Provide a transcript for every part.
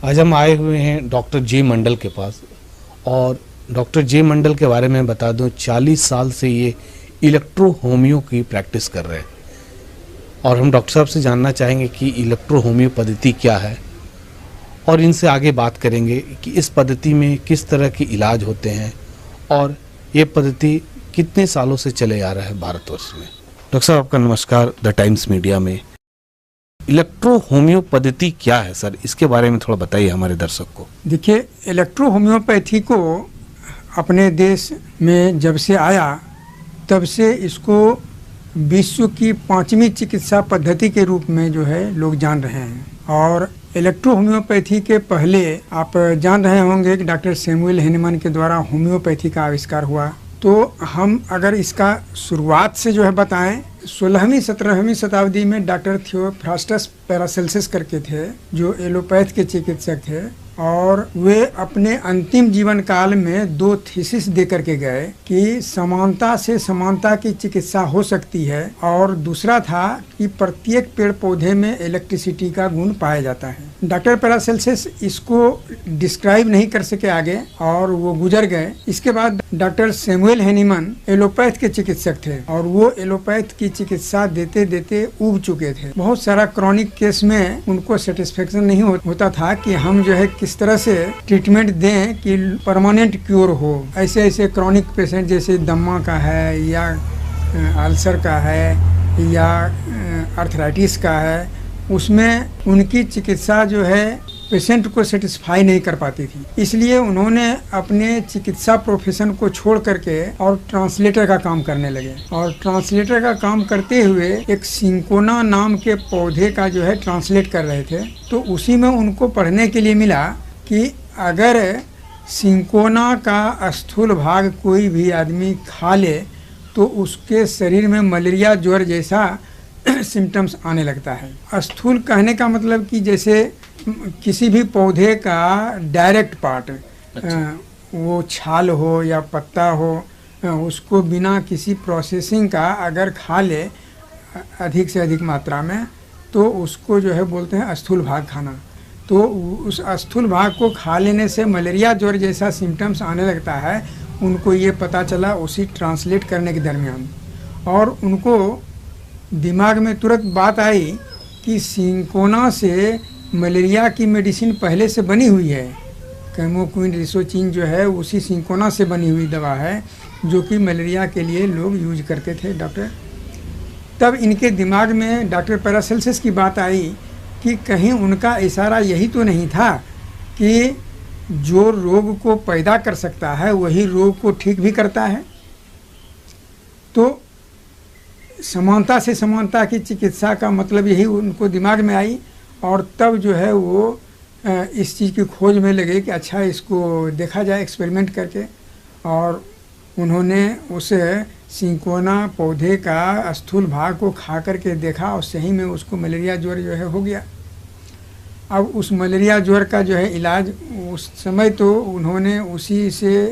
आज हम आए हुए हैं डॉक्टर जे मंडल के पास और डॉक्टर जे मंडल के बारे में बता दूं 40 साल से ये इलेक्ट्रो होमियो की प्रैक्टिस कर रहे हैं और हम डॉक्टर साहब से जानना चाहेंगे कि इलेक्ट्रो होमियो पद्धति क्या है और इनसे आगे बात करेंगे कि इस पद्धति में किस तरह के इलाज होते हैं और ये पद्धति कितने सालों से चले आ रहा है भारतवर्ष में। डॉक्टर साहब आपका नमस्कार द टाइम्स मीडिया में। इलेक्ट्रो होमियो पद्धति क्या है सर, इसके बारे में थोड़ा बताइए हमारे दर्शक को। देखिए, इलेक्ट्रो होम्योपैथी को अपने देश में जब से आया तब से इसको विश्व की 5वीं चिकित्सा पद्धति के रूप में जो है लोग जान रहे हैं। और इलेक्ट्रो होम्योपैथी के पहले आप जान रहे होंगे कि डॉक्टर सैमुअल हैनीमैन के द्वारा होम्योपैथी का आविष्कार हुआ। तो हम अगर इसका शुरुआत से जो है बताएं, 16वीं 17वीं शताब्दी में डॉक्टर थियोफ्रास्टस पैरासेल्सिस करके थे जो एलोपैथ के चिकित्सक थे और वे अपने अंतिम जीवन काल में 2 थीसिस दे करके गए कि समानता से समानता की चिकित्सा हो सकती है और दूसरा था कि प्रत्येक पेड़ पौधे में इलेक्ट्रिसिटी का गुण पाया जाता है। डॉक्टर पैरासेल्सिस इसको डिस्क्राइब नहीं कर सके आगे और वो गुजर गए। इसके बाद डॉक्टर सैमुअल हैनीमैन एलोपैथ के चिकित्सक थे और वो एलोपैथ की चिकित्सा देते देते उब चुके थे। बहुत सारा क्रॉनिक केस में उनको सेटिस्फेक्शन नहीं होता था कि हम जो है किस तरह से ट्रीटमेंट दें कि परमानेंट क्योर हो। ऐसे ऐसे क्रॉनिक पेशेंट जैसे दम्मा का है या अल्सर का है या आर्थराइटिस का है, उसमें उनकी चिकित्सा जो है पेशेंट को सेटिस्फाई नहीं कर पाती थी। इसलिए उन्होंने अपने चिकित्सा प्रोफेशन को छोड़ करके और ट्रांसलेटर का काम करने लगे और ट्रांसलेटर का काम करते हुए एक सिंकोना नाम के पौधे का जो है ट्रांसलेट कर रहे थे। तो उसी में उनको पढ़ने के लिए मिला कि अगर सिंकोना का स्थूल भाग कोई भी आदमी खा ले तो उसके शरीर में मलेरिया ज्वर जैसा सिम्टम्स आने लगता है। स्थूल कहने का मतलब कि जैसे किसी भी पौधे का डायरेक्ट पार्ट, वो छाल हो या पत्ता हो, उसको बिना किसी प्रोसेसिंग का अगर खा ले अधिक से अधिक मात्रा में तो उसको जो है बोलते हैं स्थूल भाग खाना। तो उस स्थूल भाग को खा लेने से मलेरिया ज्वर जैसा सिम्टम्स आने लगता है। उनको ये पता चला उसी ट्रांसलेट करने के दरमियान और उनको दिमाग में तुरंत बात आई कि सिंकोना से मलेरिया की मेडिसिन पहले से बनी हुई है। कैमोक्विन रिसोचिन जो है उसी सिंकोना से बनी हुई दवा है जो कि मलेरिया के लिए लोग यूज करते थे डॉक्टर। तब इनके दिमाग में डॉक्टर पैरासेल्सिस की बात आई कि कहीं उनका इशारा यही तो नहीं था कि जो रोग को पैदा कर सकता है वही रोग को ठीक भी करता है। तो समानता से समानता की चिकित्सा का मतलब यही उनको दिमाग में आई और तब जो है वो इस चीज़ की खोज में लगे कि अच्छा इसको देखा जाए एक्सपेरिमेंट करके। और उन्होंने उस सिंकोना पौधे का स्थूल भाग को खा करके देखा और सही में उसको मलेरिया ज्वर जो है हो गया। अब उस मलेरिया ज्वर का जो है इलाज उस समय तो उन्होंने उसी से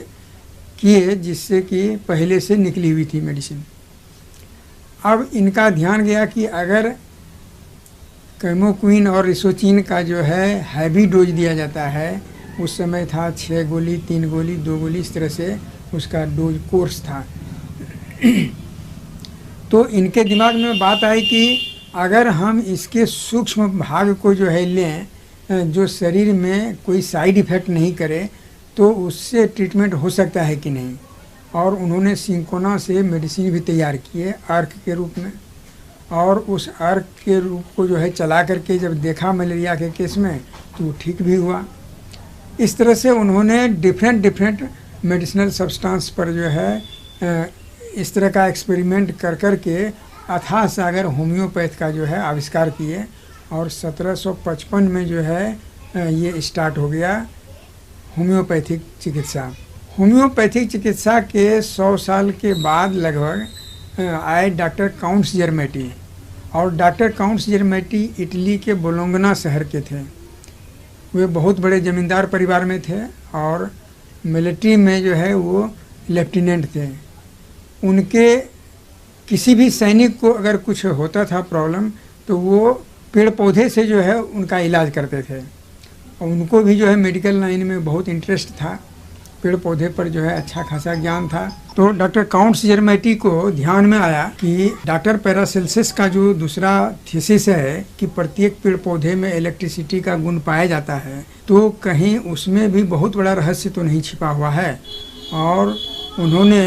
किए जिससे कि पहले से निकली हुई थी मेडिसिन। अब इनका ध्यान गया कि अगर कैमोक्विन और रिसोचिन का जो है हैवी डोज दिया जाता है, उस समय था 6 गोली 3 गोली 2 गोली, इस तरह से उसका डोज कोर्स था। तो इनके दिमाग में बात आई कि अगर हम इसके सूक्ष्म भाग को जो है लें जो शरीर में कोई साइड इफ़ेक्ट नहीं करे तो उससे ट्रीटमेंट हो सकता है कि नहीं। और उन्होंने सिंकोना से मेडिसिन भी तैयार किए अर्क के रूप में और उस अर्क के रूप को जो है चला करके जब देखा मलेरिया के केस में तो ठीक भी हुआ। इस तरह से उन्होंने डिफरेंट मेडिसिनल सब्सटेंस पर जो है इस तरह का एक्सपेरिमेंट कर कर के अथाह सागर होम्योपैथ का जो है आविष्कार किए और 1755 में जो है ये स्टार्ट हो गया होम्योपैथिक चिकित्सा। होम्योपैथिक चिकित्सा के 100 साल के बाद लगभग आए डॉक्टर काउंट्स जर्मेटी और डॉक्टर काउंट्स जर्मेटी इटली के बोलोंगना शहर के थे। वे बहुत बड़े ज़मींदार परिवार में थे और मिलिट्री में जो है वो लेफ्टिनेंट थे। उनके किसी भी सैनिक को अगर कुछ होता था प्रॉब्लम तो वो पेड़ पौधे से जो है उनका इलाज करते थे और उनको भी जो है मेडिकल लाइन में बहुत इंटरेस्ट था, पेड़ पौधे पर जो है अच्छा खासा ज्ञान था। तो डॉक्टर काउंट जेरमेटी को ध्यान में आया कि डॉक्टर पैरासेल्सस का जो दूसरा थीसिस है कि प्रत्येक पेड़ पौधे में इलेक्ट्रिसिटी का गुण पाया जाता है, तो कहीं उसमें भी बहुत बड़ा रहस्य तो नहीं छिपा हुआ है। और उन्होंने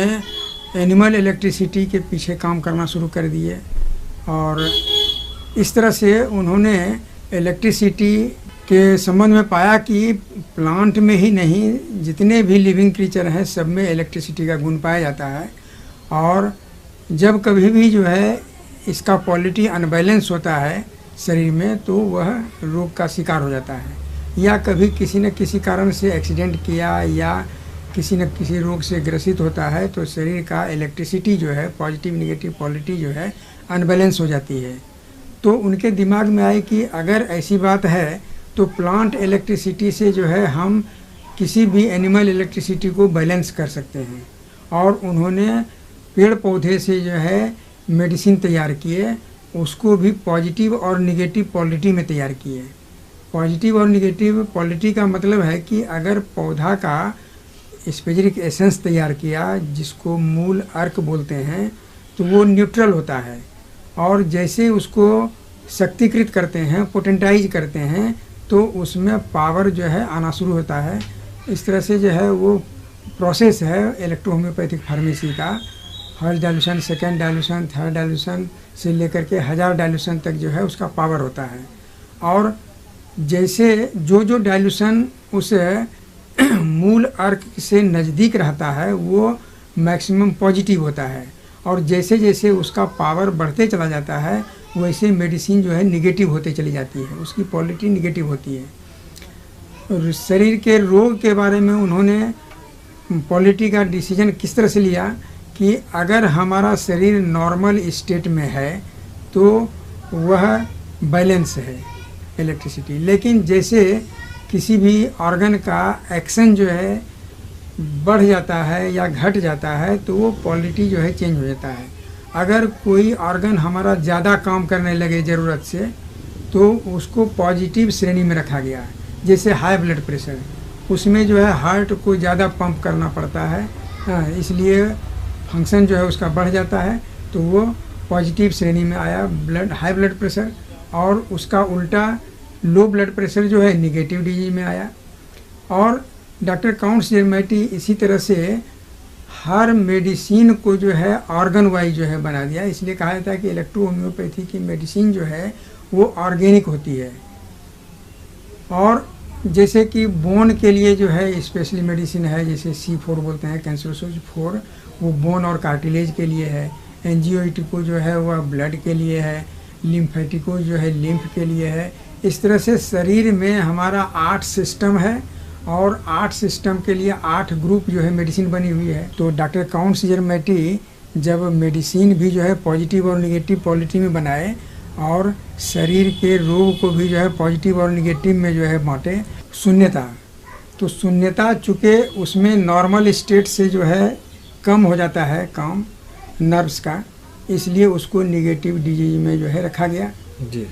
एनिमल इलेक्ट्रिसिटी के पीछे काम करना शुरू कर दिए और इस तरह से उन्होंने इलेक्ट्रिसिटी के संबंध में पाया कि प्लांट में ही नहीं, जितने भी लिविंग क्रीचर हैं सब में इलेक्ट्रिसिटी का गुण पाया जाता है। और जब कभी भी जो है इसका क्वालिटी अनबैलेंस होता है शरीर में, तो वह रोग का शिकार हो जाता है, या कभी किसी न किसी कारण से एक्सीडेंट किया या किसी न किसी रोग से ग्रसित होता है, तो शरीर का इलेक्ट्रिसिटी जो है, पॉजिटिव निगेटिव क्वालिटी जो है अनबैलेंस हो जाती है। तो उनके दिमाग में आए कि अगर ऐसी बात है तो प्लांट इलेक्ट्रिसिटी से जो है हम किसी भी एनिमल इलेक्ट्रिसिटी को बैलेंस कर सकते हैं। और उन्होंने पेड़ पौधे से जो है मेडिसिन तैयार किए, उसको भी पॉजिटिव और निगेटिव क्वालिटी में तैयार किए। पॉजिटिव और निगेटिव क्वालिटी का मतलब है कि अगर पौधा का स्पेसिफिक एसेंस तैयार किया, जिसको मूल अर्क बोलते हैं, तो वो न्यूट्रल होता है। और जैसे उसको शक्तिकृत करते हैं, पोटेंटाइज करते हैं, तो उसमें पावर जो है आना शुरू होता है। इस तरह से जो है वो प्रोसेस है इलेक्ट्रो होम्योपैथिक फार्मेसी का। First dilution, second dilution, third dilution से लेकर के 1000 डाइल्यूशन तक जो है उसका पावर होता है। और जैसे जो डाइल्यूशन उस मूल अर्क से नज़दीक रहता है वो मैक्सिमम पॉजिटिव होता है, और जैसे जैसे उसका पावर बढ़ते चला जाता है वैसे मेडिसिन जो है निगेटिव होते चली जाती है, उसकी क्वालिटी निगेटिव होती है। और शरीर के रोग के बारे में उन्होंने क्वालिटी का डिसीजन किस तरह से लिया कि अगर हमारा शरीर नॉर्मल स्टेट में है तो वह बैलेंस है इलेक्ट्रिसिटी, लेकिन जैसे किसी भी ऑर्गन का एक्शन जो है बढ़ जाता है या घट जाता है तो वो क्वालिटी जो है चेंज हो जाता है। अगर कोई ऑर्गन हमारा ज़्यादा काम करने लगे ज़रूरत से, तो उसको पॉजिटिव श्रेणी में रखा गया है। जैसे हाई ब्लड प्रेशर, उसमें जो है हार्ट को ज़्यादा पंप करना पड़ता है, इसलिए फंक्शन जो है उसका बढ़ जाता है, तो वो पॉजिटिव श्रेणी में आया हाई ब्लड प्रेशर। और उसका उल्टा लो ब्लड प्रेशर जो है निगेटिव डिजीज में आया। और डॉक्टर काउंट जेरमेटी इसी तरह से हर मेडिसिन को जो है ऑर्गन वाइज जो है बना दिया। इसलिए कहा जाता है कि इलेक्ट्रो होम्योपैथी की मेडिसिन जो है वो ऑर्गेनिक होती है। और जैसे कि बोन के लिए जो है स्पेशली मेडिसिन है, जैसे C4 बोलते हैं, कैंसरोसोज 4, वो बोन और कार्टिलेज के लिए है। एंजियोइटिको जो है वह ब्लड के लिए है। लिम्फेटिको जो है लिम्फ के लिए है। इस तरह से शरीर में हमारा 8 सिस्टम है और 8 सिस्टम के लिए 8 ग्रुप जो है मेडिसिन बनी हुई है। तो डॉक्टर काउंट जेरमेटी जब मेडिसिन भी जो है पॉजिटिव और निगेटिव क्वालिटी में बनाए और शरीर के रोग को भी जो है पॉजिटिव और निगेटिव में जो है बांटे। शून्यता, तो शून्यता चूँकि उसमें नॉर्मल स्टेट से जो है कम हो जाता है काम नर्व्स का, इसलिए उसको निगेटिव डिजीज में जो है रखा गया जी।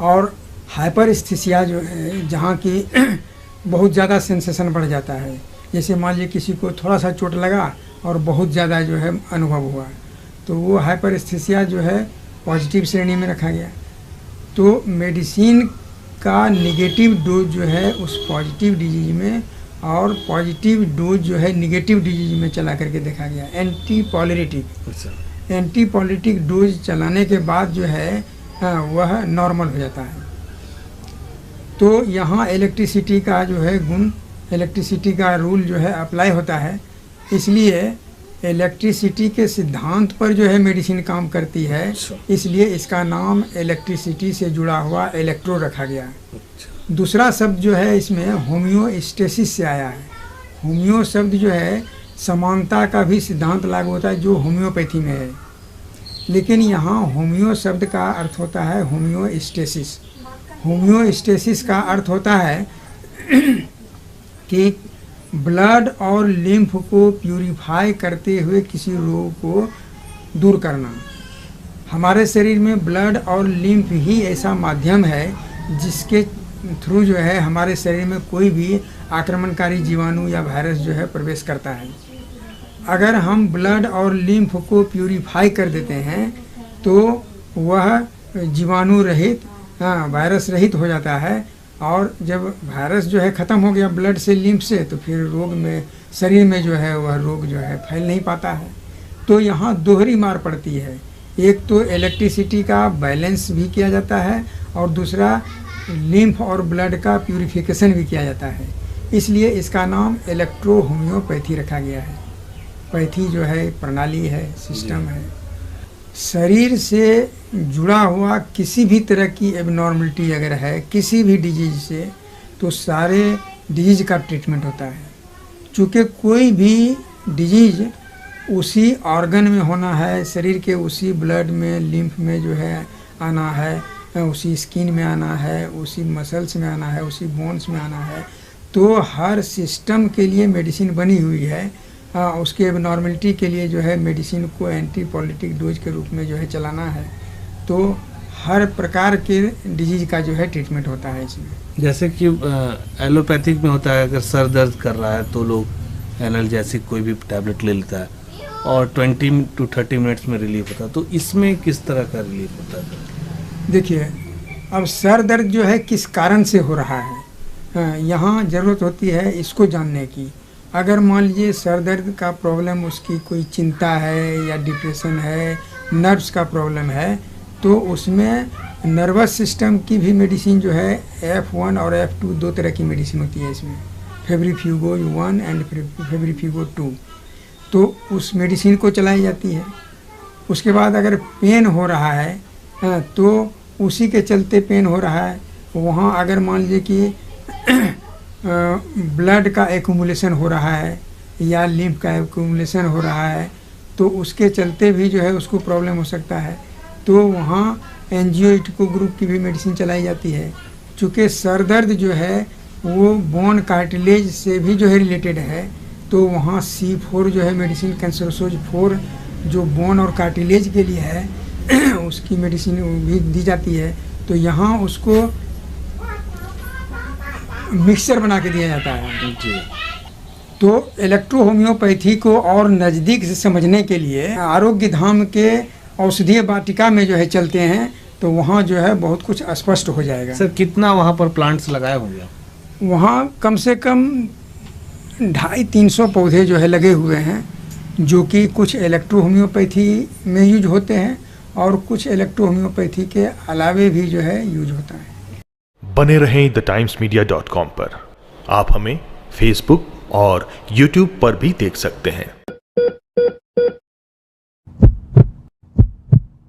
और हाइपरस्थेसिया जो है, जहाँ की बहुत ज़्यादा सेंसेशन बढ़ जाता है, जैसे मान लीजिए किसी को थोड़ा सा चोट लगा और बहुत ज़्यादा जो है अनुभव हुआ, तो वो हाइपरस्थेसिया जो है पॉजिटिव श्रेणी में रखा गया। तो मेडिसिन का निगेटिव डोज जो है उस पॉजिटिव डिजीज में और पॉजिटिव डोज जो है निगेटिव डिजीज में चला करके देखा गया। एंटीपॉलिटिक डोज चलाने के बाद जो है वह नॉर्मल हो जाता है। तो यहाँ इलेक्ट्रिसिटी का जो है गुण, इलेक्ट्रिसिटी का रूल जो है अप्लाई होता है, इसलिए इलेक्ट्रिसिटी के सिद्धांत पर जो है मेडिसिन काम करती है, इसलिए इसका नाम इलेक्ट्रिसिटी से जुड़ा हुआ इलेक्ट्रो रखा गया। दूसरा शब्द जो है इसमें होम्योस्टेसिस से आया है। होम्यो शब्द जो है समानता का भी सिद्धांत लागू होता है जो होम्योपैथी में है, लेकिन यहाँ होम्यो शब्द का अर्थ होता है होम्योस्टेसिस। होम्योस्टेसिस का अर्थ होता है कि ब्लड और लिम्फ को प्यूरिफाई करते हुए किसी रोग को दूर करना। हमारे शरीर में ब्लड और लिम्फ ही ऐसा माध्यम है जिसके थ्रू जो है हमारे शरीर में कोई भी आक्रमणकारी जीवाणु या वायरस जो है प्रवेश करता है। अगर हम ब्लड और लिम्फ को प्यूरिफाई कर देते हैं तो वह जीवाणु रहित, वायरस रहित हो जाता है। और जब वायरस जो है ख़त्म हो गया ब्लड से, लिम्फ से, तो फिर रोग में, शरीर में जो है वह रोग जो है फैल नहीं पाता है। तो यहाँ दोहरी मार पड़ती है, एक तो इलेक्ट्रिसिटी का बैलेंस भी किया जाता है और दूसरा लिम्फ और ब्लड का प्यूरिफिकेशन भी किया जाता है। इसलिए इसका नाम इलेक्ट्रो होम्योपैथी रखा गया है। पैथी जो है प्रणाली है, सिस्टम है। शरीर से जुड़ा हुआ किसी भी तरह की एबनॉर्मलिटी अगर है किसी भी डिजीज से, तो सारे डिजीज का ट्रीटमेंट होता है। चूँकि कोई भी डिजीज उसी ऑर्गन में होना है, शरीर के उसी ब्लड में, लिम्फ में जो है आना है, उसी स्किन में आना है, उसी मसल्स में आना है, उसी बोन्स में आना है, तो हर सिस्टम के लिए मेडिसिन बनी हुई है। उसके एबनॉर्मलिटी के लिए जो है मेडिसिन को एंटीपोलिटिक डोज के रूप में जो है चलाना है। तो हर प्रकार के डिजीज का जो है ट्रीटमेंट होता है इसमें। जैसे कि एलोपैथिक में होता है, अगर सर दर्द कर रहा है तो लोग एनाल्जेसिक कोई भी टैबलेट ले लेता है और 20 to 30 मिनट्स में रिलीफ होता है। तो इसमें किस तरह का रिलीफ होता है? देखिए, अब सर दर्द जो है किस कारण से हो रहा है, यहाँ ज़रूरत होती है इसको जानने की। अगर मान लीजिए सर दर्द का प्रॉब्लम उसकी कोई चिंता है या डिप्रेशन है, नर्व्स का प्रॉब्लम है, तो उसमें नर्वस सिस्टम की भी मेडिसिन जो है F1 और F2 दो तरह की मेडिसिन होती है इसमें, फेब्रिफ्यूगो 1 एंड फेब्रिफ्यूगो 2। तो उस मेडिसिन को चलाई जाती है। उसके बाद अगर पेन हो रहा है तो उसी के चलते पेन हो रहा है, वहाँ अगर मान लीजिए कि ब्लड का एक्यूमुलेशन हो रहा है या लिम्फ का एक्यूमुलेशन हो रहा है, तो उसके चलते भी जो है उसको प्रॉब्लम हो सकता है। तो वहाँ एंजियोइटिको ग्रुप की भी मेडिसिन चलाई जाती है। चूँकि सर दर्द जो है वो बोन कार्टिलेज से भी जो है रिलेटेड है, तो वहाँ C4 जो है मेडिसिन, कैंसरसोज 4 जो बोन और कार्टिलेज के लिए है उसकी मेडिसिन भी दी जाती है। तो यहाँ उसको मिक्सचर बना के दिया जाता है जी। तो इलेक्ट्रो होम्योपैथी को और नज़दीक से समझने के लिए आरोग्य धाम के औषधीय वाटिका में जो है चलते हैं, तो वहाँ जो है बहुत कुछ स्पष्ट हो जाएगा। सर कितना वहाँ पर प्लांट्स लगाए होंगे? वहाँ कम से कम 250-300 पौधे जो है लगे हुए हैं, जो कि कुछ इलेक्ट्रो होम्योपैथी में यूज होते हैं और कुछ इलेक्ट्रो होम्योपैथी के अलावे भी जो है यूज होता है। बने रहें thetimesmedia.com पर। आप हमें फेसबुक और यूट्यूब पर भी देख सकते हैं।